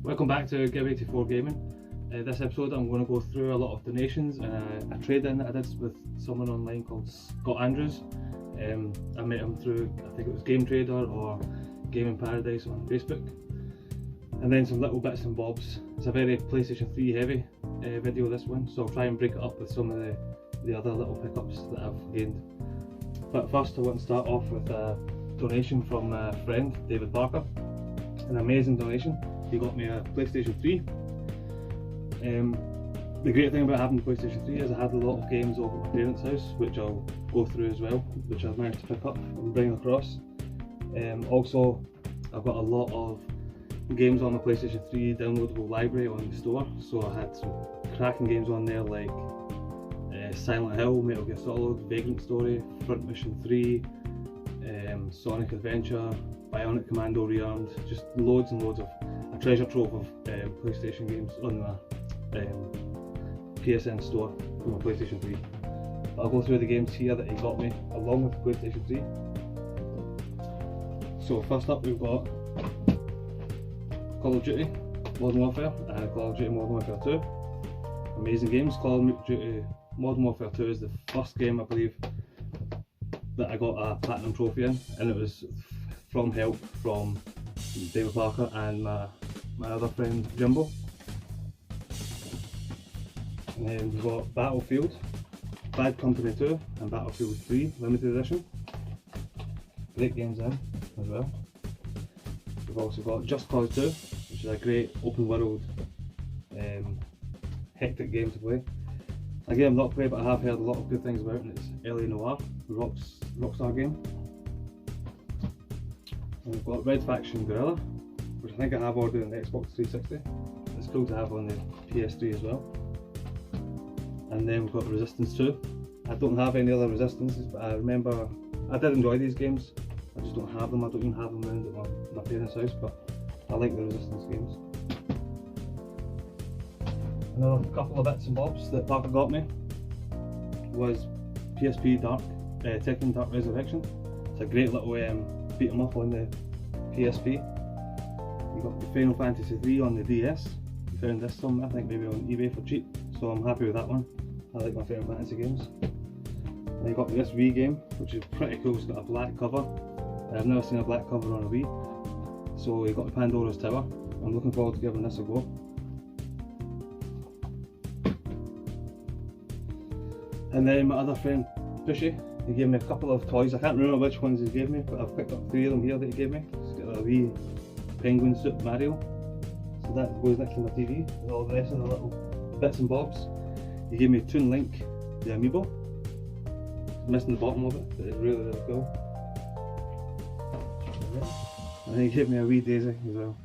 Welcome back to Give84 Gaming. This episode I'm going to go through a lot of donations and a trade-in that I did with someone online called Scot Andrews. I met him through, I think it was Game Trader or Gaming Paradise on Facebook. And then some little bits and bobs. It's a very PlayStation 3 heavy video, this one, so I'll try and break it up with some of the other little pickups that I've gained. But first I want to start off with a donation from a friend, David Parker. An amazing donation. He got me a PlayStation 3. The great thing about having the PlayStation 3 is I had a lot of games over at my parents' house, which I'll go through as well, which I've managed to pick up and bring across. Also, I've got a lot of games on my PlayStation 3 downloadable library on the store, so I had some cracking games on there like Silent Hill, Metal Gear Solid, Vagrant Story, Front Mission 3, Sonic Adventure, Bionic Commando Rearmed, just loads and loads of a treasure trove of PlayStation games on my PSN store for my PlayStation 3. But I'll go through the games here that he got me along with the PlayStation 3. So first up we've got Call of Duty Modern Warfare and Call of Duty Modern Warfare 2. Amazing games. Call of Duty Modern Warfare 2 is the first game I believe that I got a platinum trophy in, and it was from help from David Parker and my other friend Jimbo. And then we've got Battlefield, Bad Company 2 and Battlefield 3 limited edition. Great games in as well. We've also got Just Cause 2, which is a great open world hectic game to play. A game I've not played but I have heard a lot of good things about it, and it's LA Noire, the Rockstar game. And we've got Red Faction Guerrilla, which I think I have ordered on the Xbox 360. It's cool to have on the PS3 as well. And then we've got Resistance 2. I don't have any other Resistances, but I remember I did enjoy these games. I just don't have them. I don't even have them around at my parents' house, but I like the Resistance games. Another couple of bits and bobs that Parker got me was PSP Tekken Dark Resurrection. It's a great little beat 'em up on the PSP. You got the Final Fantasy 3 on the DS. You found this somewhere, I think maybe on eBay for cheap, so I'm happy with that one. I like my Final Fantasy games. And you got this Wii game, which is pretty cool. It's got a black cover. I've never seen a black cover on a Wii. So you got the Pandora's Tower. I'm looking forward to giving this a go. And then my other friend Pushy, he gave me a couple of toys. I can't remember which ones he gave me, but I've picked up 3 of them here that he gave me. He's got a wee penguin suit Mario, so that goes next to my TV with all the rest of the little bits and bobs. He gave me Toon Link, the amiibo. I'm missing the bottom of it, but it's really, really cool. And then he gave me a wee Daisy as well.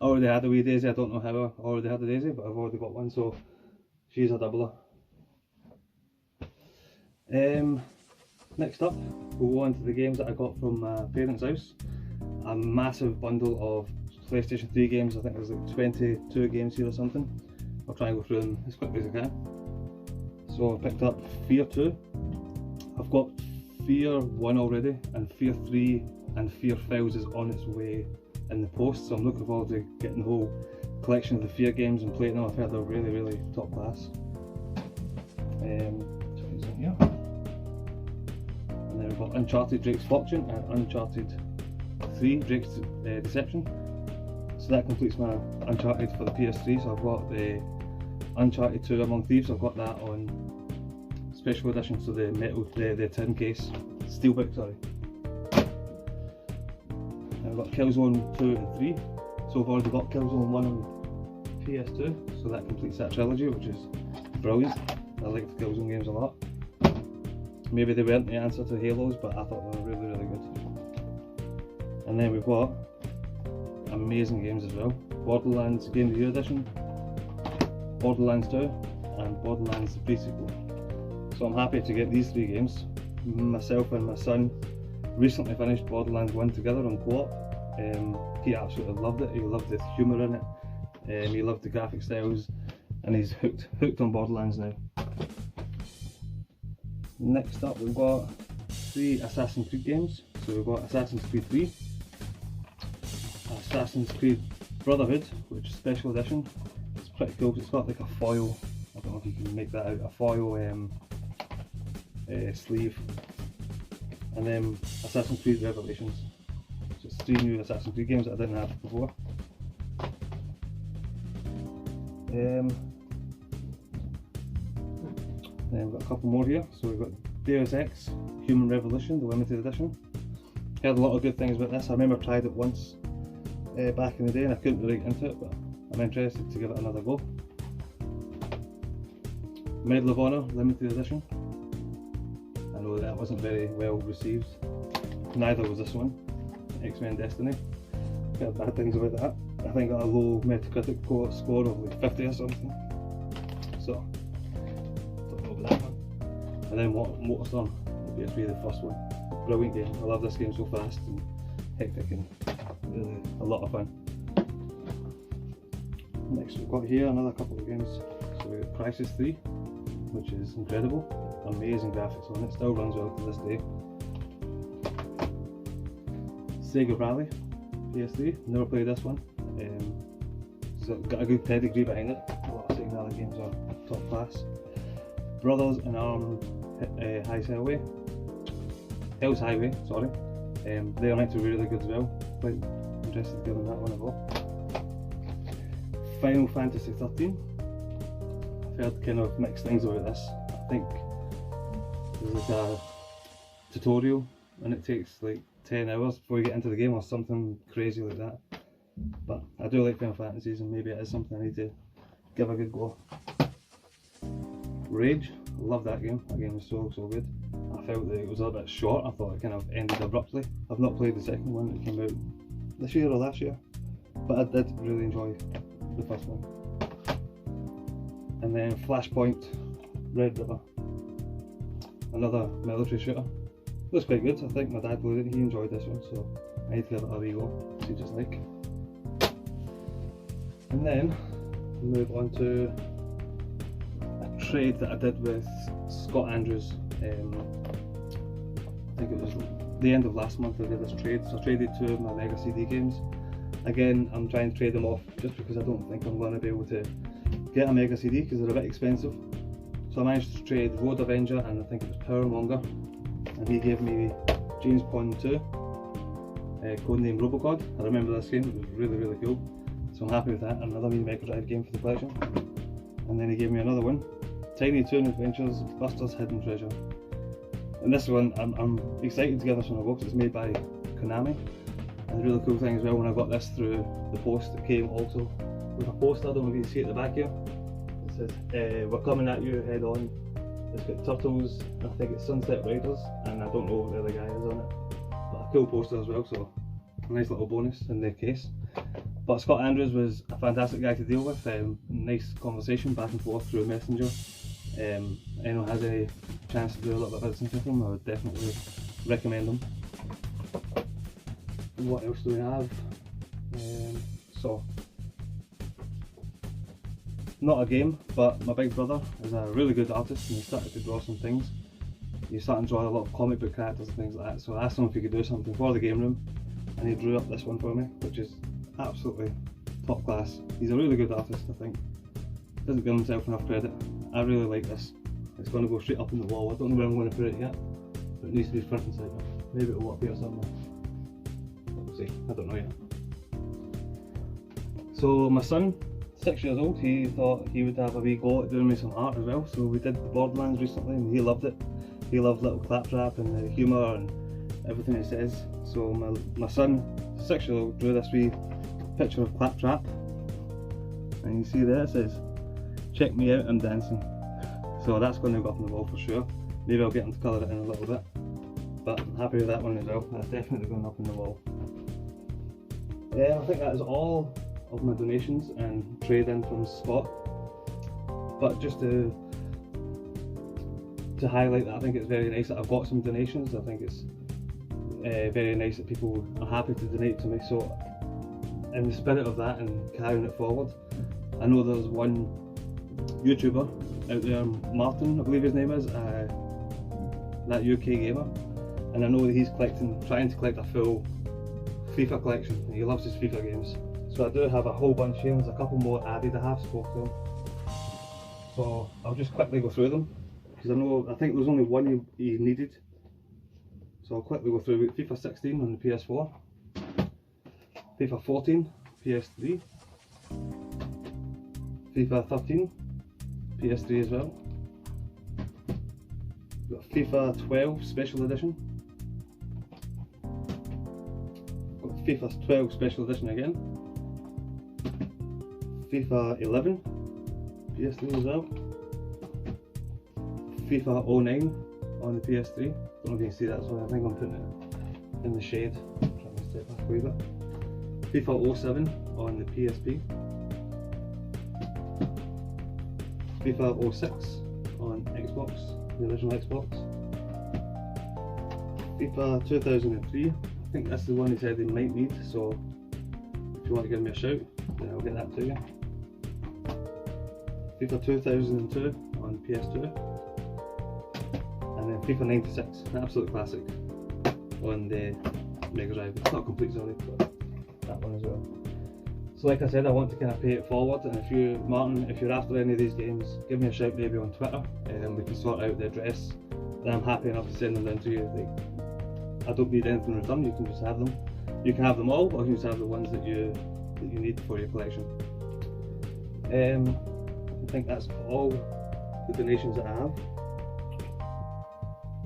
I already had a wee Daisy. I don't know how I already had a Daisy, but I've already got one, so she's a doubler. Next up, we'll go on to the games that I got from my parents' house. A massive bundle of PlayStation 3 games. I think there's like 22 games here or something. I'll try and go through them as quickly as I can. So I picked up Fear 2. I've got Fear 1 already, and Fear 3 and Fear Files is on its way in the post, so I'm looking forward to getting the whole collection of the Fear games and playing them. I've heard they're really, really top class. Here. And then we've got Uncharted Drake's Fortune and Uncharted 3 Drake's Deception. So that completes my Uncharted for the PS3. So I've got the Uncharted 2 Among Thieves. I've got that on special edition, so the metal, the tin case, steelbook, sorry. And I've got Killzone 2 and 3. So I've already got Killzone 1 on PS2, so that completes that trilogy, which is brilliant. I like the Killzone games a lot. Maybe they weren't the answer to Halos, but I thought they were really, really good. And then we've got amazing games as well. Borderlands Game of the Year Edition, Borderlands 2 and Borderlands the pre-sequel. So I'm happy to get these 3 games. Myself and my son recently finished Borderlands 1 together on co-op. He absolutely loved it. He loved the humour in it. He loved the graphic styles, and he's hooked on Borderlands now. Next up we've got 3 Assassin's Creed games. So we've got Assassin's Creed 3, Assassin's Creed Brotherhood, which is special edition. It's pretty cool because it's got like a foil, I don't know if you can make that out, a foil sleeve. And then Assassin's Creed Revelations. So it's 3 new Assassin's Creed games that I didn't have before. Then we've got a couple more here. So we've got Deus Ex Human Revolution, the limited edition. Heard a lot of good things about this. I remember I tried it once back in the day and I couldn't really get into it, but I'm interested to give it another go. Medal of Honor limited edition. I know that wasn't very well received. Neither was this one, X-Men Destiny. Heard bad things about that. I think got a low Metacritic score of like 50 or something. So, don't know about that one. And then MotorStorm, obviously the first one. Brilliant game. I love this game, so fast and hectic and really a lot of fun. Next we've got here another couple of games. So we've got Crisis 3, which is incredible. Amazing graphics on it, still runs well to this day. Sega Rally, PS3, never played this one. So it's got a good pedigree behind it. A lot of Sega Rally games are top class. Brothers in Arms Hell's Highway, sorry. They are meant to be really good as well. Quite interested in giving that one a go. Final Fantasy 13. I've heard kind of mixed things about this. I think there's like a tutorial and it takes like 10 hours before you get into the game or something crazy like that. But I do like Final Fantasies and maybe it is something I need to give a good go. Rage, I love that game. That game was so good. I felt that it was a little bit short. I thought it kind of ended abruptly. I've not played the second one that came out this year or last year, but I did really enjoy the first one. And then Flashpoint Red River, another military shooter. Looks quite good. I think my dad played it, he enjoyed this one, so I need to give it a wee go, see just like. And then move on to a trade that I did with Scot Andrews. I think it was the end of last month I did this trade, so I traded 2 of my Mega CD games. Again, I'm trying to trade them off just because I don't think I'm going to be able to get a Mega CD because they're a bit expensive. So I managed to trade Road Avenger and I think it was Powermonger, and he gave me James Bond 2, codename Robocod. I remember this game, it was really cool, so I'm happy with that. Another wee Mega Drive game for the collection. And then he gave me another one, Tiny Toon Adventures Buster's Hidden Treasure. And this one, I'm excited to give this one a go because it's made by Konami. And the really cool thing as well, when I got this through the post, it came also with a poster. I don't know if you can see at the back here. It says, we're coming at you head on. It's got Turtles, I think it's Sunset Riders, and I don't know what the other guy is on it. But a cool poster as well, so a nice little bonus in the case. But Scot Andrews was a fantastic guy to deal with. Nice conversation back and forth through Messenger. Anyone has any chance to do a little bit of business with him, I would definitely recommend him. What else do we have? So, not a game, but my big brother is a really good artist and he started to draw some things. He started drawing a lot of comic book characters and things like that, so I asked him if he could do something for the game room and he drew up this one for me, which is absolutely top class. He's a really good artist, I think. Doesn't give himself enough credit. I really like this. It's going to go straight up in the wall. I don't know where I'm going to put it yet, but it needs to be front and centre. Maybe it'll up here somewhere. We'll see, I don't know yet. So my son, 6 years old, he thought he would have a wee go at doing me some art as well, so we did the Borderlands recently and he loved it. He loved little claptrap and the humour and everything it says. So my son, 6 years old, drew this wee picture of claptrap, and you see there it says, "Check me out, I'm dancing." So that's going to go up on the wall for sure. Maybe I'll get him to colour it in a little bit, but I'm happy with that one as well. That's definitely going up on the wall. Yeah, I think that is all of my donations and trade in from Scot. But just to highlight that, I think it's very nice that I've got some donations. I think it's very nice that people are happy to donate to me. So in the spirit of that and carrying it forward, I know there's one YouTuber out there, Martin, I believe his name is, that UK gamer, and I know that he's trying to collect a full FIFA collection. He loves his FIFA games, So I do have a whole bunch here. There's a couple more added. I have spoke to them. So I'll just quickly go through them because I think there's only one you needed. So I'll quickly go through FIFA 16 on the PS4, FIFA 14 PS3, FIFA 13 PS3 as well. We've got FIFA 12 Special Edition. Got FIFA 12 Special Edition again. FIFA 11 PS3 as well. FIFA 09 on the PS3. Don't know if you can see that, so I think I'm putting it in the shade. I'm trying to step back a wee bit. FIFA 07 on the PSP. FIFA 06 on Xbox, the original Xbox. FIFA 2003, I think that's the one he said they might need, so if you want to give me a shout, then I'll get that to you. FIFA 2002 on PS2, and then FIFA 96, an absolute classic, on the Mega Drive. It's not complete, sorry, but that one as well. So like I said, I want to kind of pay it forward, and if you, Martin, if you're after any of these games, give me a shout maybe on Twitter, and we can sort out the address. Then I'm happy enough to send them down to you. Like, I don't need anything in return, you can just have them. You can have them all, or you can just have the ones that you need for your collection. I think that's all the donations that I have.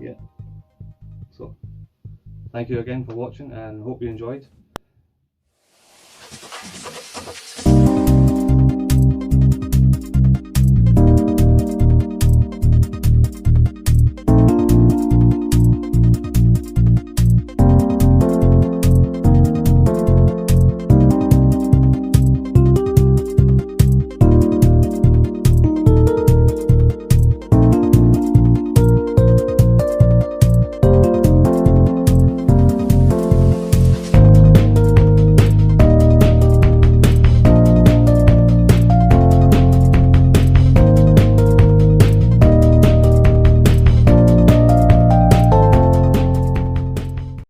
Yeah. So, thank you again for watching and hope you enjoyed.